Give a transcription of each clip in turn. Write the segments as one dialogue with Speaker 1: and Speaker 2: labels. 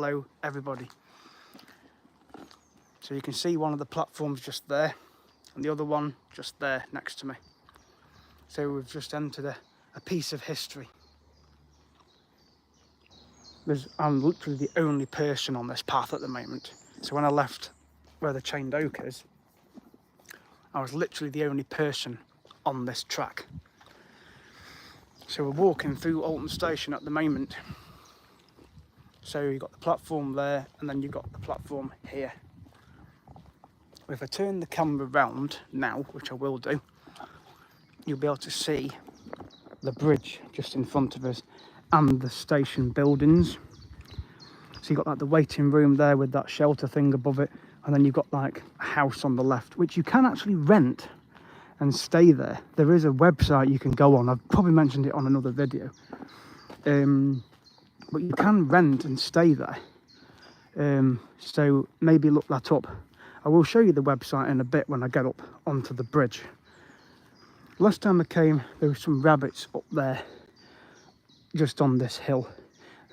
Speaker 1: Hello everybody. So you can see one of the platforms just there and the other one just there next to me. So we've just entered a piece of history. I'm literally the only person on this path at the moment. So when I left where the chained oak is, I was literally the only person on this track. So we're walking through Alton station at the moment. So you've got the platform there and then you've got the platform here. If I turn the camera round now, which I will do, you'll be able to see the bridge just in front of us and the station buildings. So you've got like the waiting room there with that shelter thing above it, and then you've got like a house on the left, which you can actually rent and stay there. There is a website you can go on. I've probably mentioned it on another video. But you can rent and stay there. So maybe look that up. I will show you the website in a bit when I get up onto the bridge. Last time I came, there were some rabbits up there, just on this hill.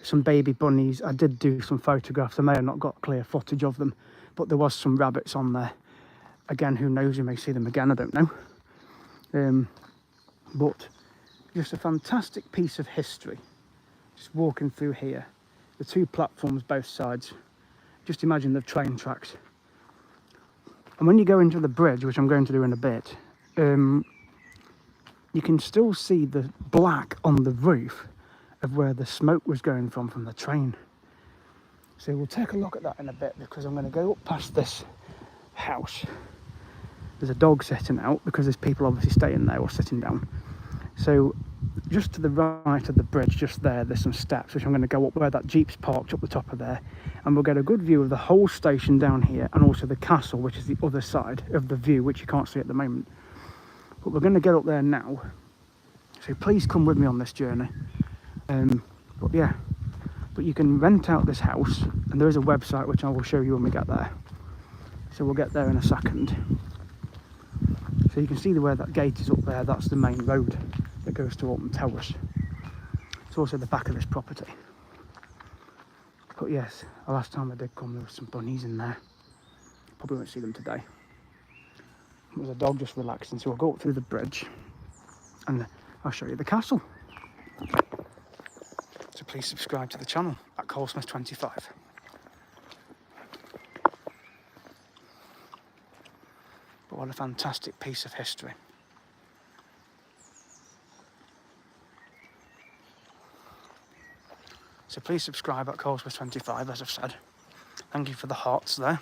Speaker 1: Some baby bunnies. I did do some photographs. I may have not got clear footage of them, but there was some rabbits on there. Again, who knows, you may see them again, I don't know. But just a fantastic piece of history. Just walking through here. The two platforms both sides. Just imagine the train tracks. And when you go into the bridge, which I'm going to do in a bit, you can still see the black on the roof of where the smoke was going from the train. So we'll take a look at that in a bit, because I'm going to go up past this house. There's a dog sitting out because there's people obviously staying there or sitting down. So just to the right of the bridge, just there's some steps which I'm going to go up where that Jeep's parked up the top of there, and we'll get a good view of the whole station down here, and also the castle, which is the other side of the view, which you can't see at the moment. But we're going to get up there now, so please come with me on this journey. But you can rent out this house, and there is a website which I will show you when we get there. So we'll get there in a second. So you can see where that gate is up there. That's the main road that goes to Alton Towers. It's also the back of this property. But yes, the last time I did come, there were some bunnies in there. Probably won't see them today. There's a dog just relaxing, so we'll go up through the bridge and I'll show you the castle. So please subscribe to the channel at Colesmith25. But what a fantastic piece of history. So please subscribe at Colesmith25, as I've said. Thank you for the hearts there.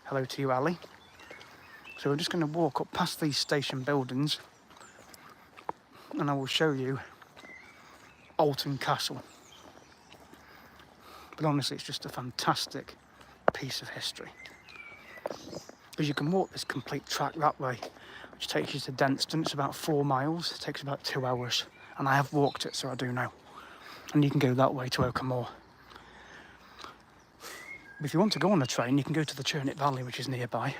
Speaker 1: Hello to you, Ali. So we're just going to walk up past these station buildings and I will show you Alton Castle. But honestly, it's just a fantastic piece of history. Because you can walk this complete track that way, which takes you to Denstone. It's about 4 miles. It takes about 2 hours. And I have walked it, so I do know. And you can go that way to Oakham. If you want to go on a train, you can go to the Churnit Valley, which is nearby.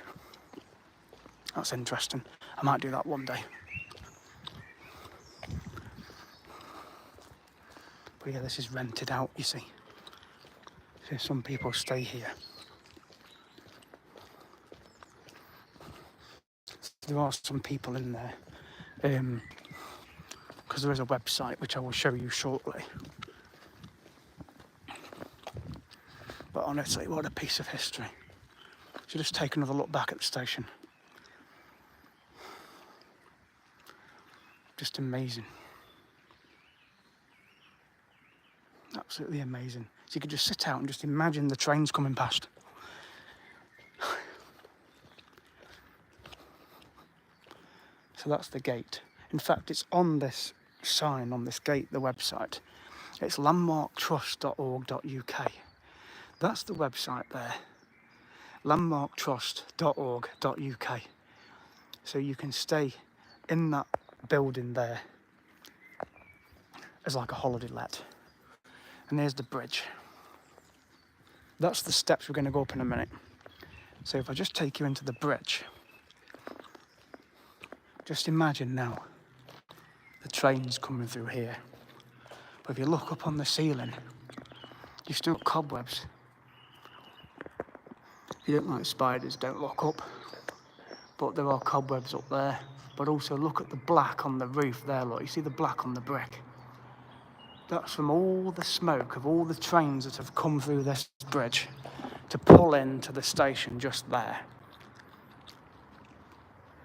Speaker 1: That's interesting. I might do that one day. But yeah, this is rented out, you see. So some people stay here. There are some people in there. Because there is a website which I will show you shortly. But honestly, what a piece of history. So just take another look back at the station. Just amazing. Absolutely amazing. So you could just sit out and just imagine the trains coming past. So that's the gate. In fact, it's on this sign, on this gate, the website. It's landmarktrust.org.uk. That's the website there. landmarktrust.org.uk. So you can stay in that building there as like a holiday let. And there's the bridge. That's the steps we're going to go up in a minute. So if I just take you into the bridge, just imagine now the trains coming through here. But if you look up on the ceiling, you've still got cobwebs If you don't like spiders, don't look up. But there are cobwebs up there. But also look at the black on the roof there, look. You see the black on the brick? That's from all the smoke of all the trains that have come through this bridge to pull into the station just there.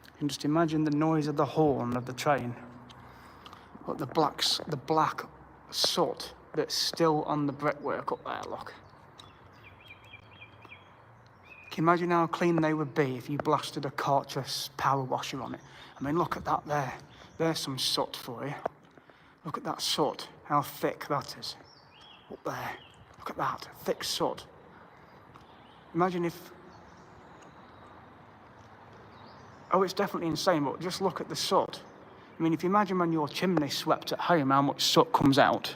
Speaker 1: You can just imagine the noise of the horn of the train. But the black soot that's still on the brickwork up there, look. Can you imagine how clean they would be if you blasted a Cartress power washer on it? I mean, look at that there. There's some soot for you. Look at that soot, how thick that is. Up there. Look at that, thick soot. Imagine if... Oh, it's definitely insane, but just look at the soot. I mean, if you imagine when your chimney swept at home, how much soot comes out.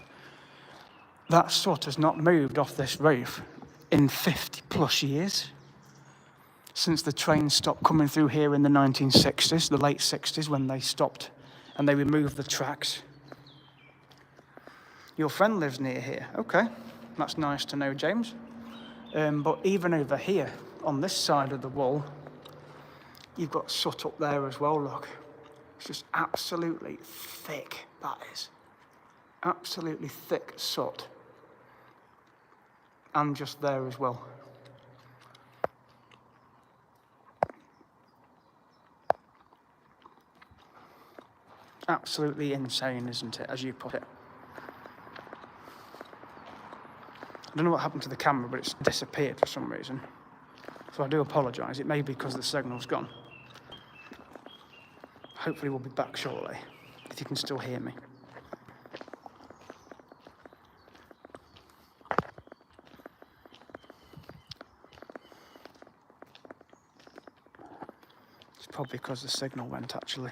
Speaker 1: That soot has not moved off this roof in 50 plus years. Since the trains stopped coming through here in the 1960s, the late 60s, when they stopped and they removed the tracks. Your friend lives near here. Okay, that's nice to know, James. But even over here, on this side of the wall, you've got soot up there as well, look. It's just absolutely thick, that is. Absolutely thick soot. And just there as well. Absolutely insane, isn't it, as you put it? I don't know what happened to the camera, but it's disappeared for some reason. So I do apologise. It may be because the signal's gone. Hopefully we'll be back shortly, if you can still hear me. It's probably because the signal went, actually.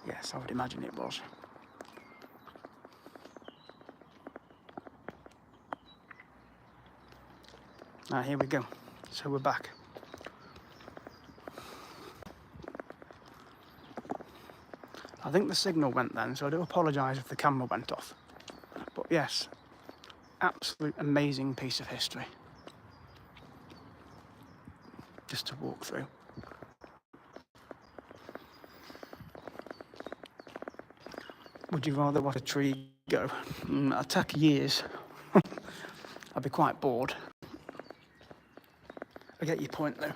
Speaker 1: Yes, I would imagine it was. Now, here we go. So we're back. I think the signal went then, so I do apologise if the camera went off. But yes, absolute amazing piece of history. Just to walk through. Would you rather watch a tree go? It'd take years. I'd be quite bored. I get your point though.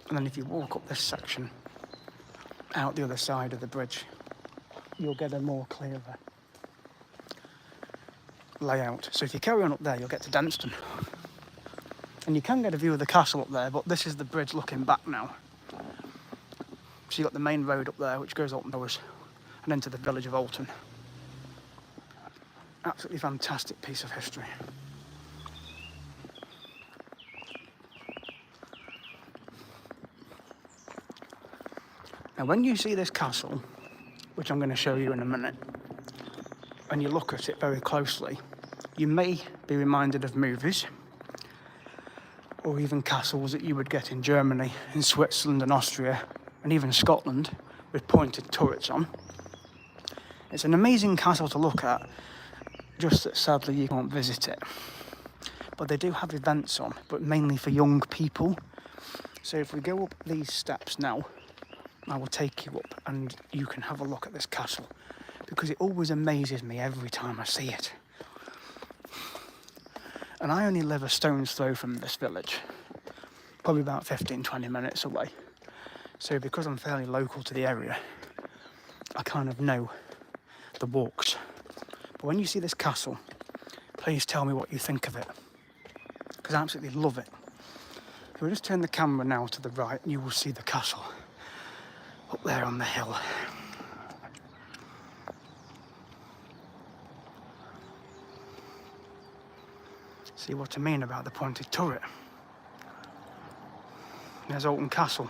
Speaker 1: And then if you walk up this section, out the other side of the bridge, you'll get a more clearer layout. So if you carry on up there, you'll get to Denston. And you can get a view of the castle up there, but this is the bridge looking back now. So you've got the main road up there, which goes Alton Towers, and into the village of Alton. Absolutely fantastic piece of history. Now, when you see this castle, which I'm going to show you in a minute, and you look at it very closely, you may be reminded of movies, or even castles that you would get in Germany, in Switzerland and Austria, and even Scotland, with pointed turrets on. It's an amazing castle to look at, just that sadly you can't visit it. But they do have events on, but mainly for young people. So if we go up these steps now, I will take you up and you can have a look at this castle, because it always amazes me every time I see it. And I only live a stone's throw from this village, probably about 15-20 minutes away. So because I'm fairly local to the area, I kind of know the walks. But when you see this castle, please tell me what you think of it, because I absolutely love it. So we'll just turn the camera now to the right and you will see the castle up there on the hill. See what I mean about the pointed turret? There's Alton Castle.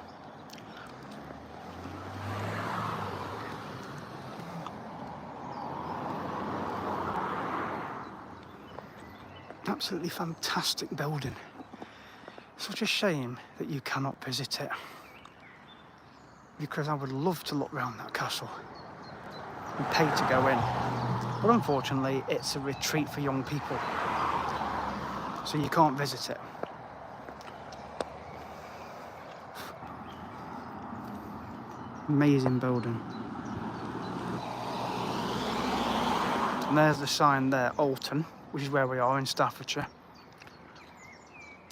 Speaker 1: Absolutely fantastic building. Such a shame that you cannot visit it, because I would love to look round that castle. and pay to go in. But unfortunately, it's a retreat for young people, so you can't visit it. Amazing building. And there's the sign there, Alton, which is where we are in Staffordshire.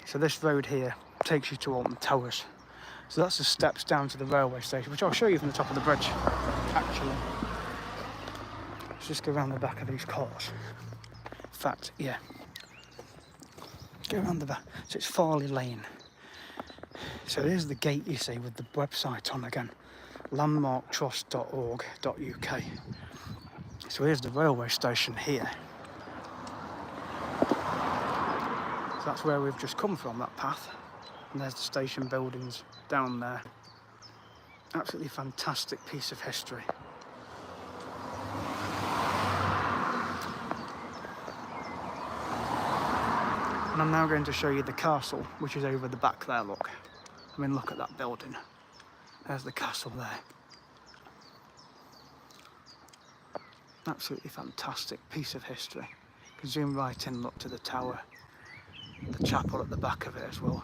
Speaker 1: So this road here takes you to Alton Towers. So that's the steps down to the railway station, which I'll show you from the top of the bridge, actually. Let's just go around the back of these cars. In fact, yeah. Go around the back. So it's Farley Lane. So there's the gate, you see, with the website on again. landmarktrust.org.uk. So here's the railway station here. So that's where we've just come from, that path. And there's the station buildings down there. Absolutely fantastic piece of history. And I'm now going to show you the castle, which is over the back there, look. I mean, look at that building. There's the castle there. Absolutely fantastic piece of history. You can zoom right in, look to the tower, the chapel at the back of it as well.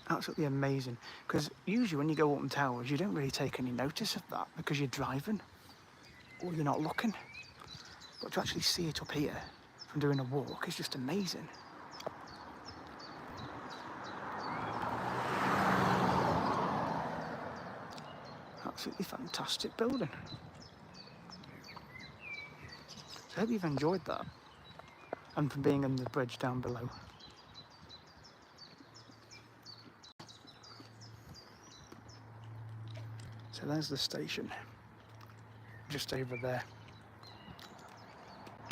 Speaker 1: Absolutely amazing, because usually when you go up in towers you don't really take any notice of that because you're driving or you're not looking, but to actually see it up here from doing a walk is just amazing. Absolutely fantastic building. So I hope you've enjoyed that, and from being on the bridge down below. So there's the station, just over there.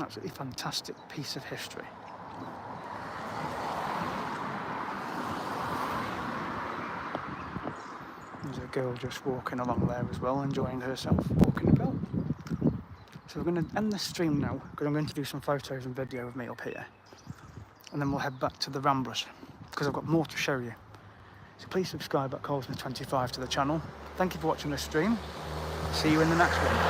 Speaker 1: Absolutely fantastic piece of history. There's a girl just walking along there as well, enjoying herself, walking about. So we're going to end the stream now, because I'm going to do some photos and video of me up here. And then we'll head back to the Ramblers, because I've got more to show you. So please subscribe at Colsmith25 to the channel. Thank you for watching this stream. See you in the next one.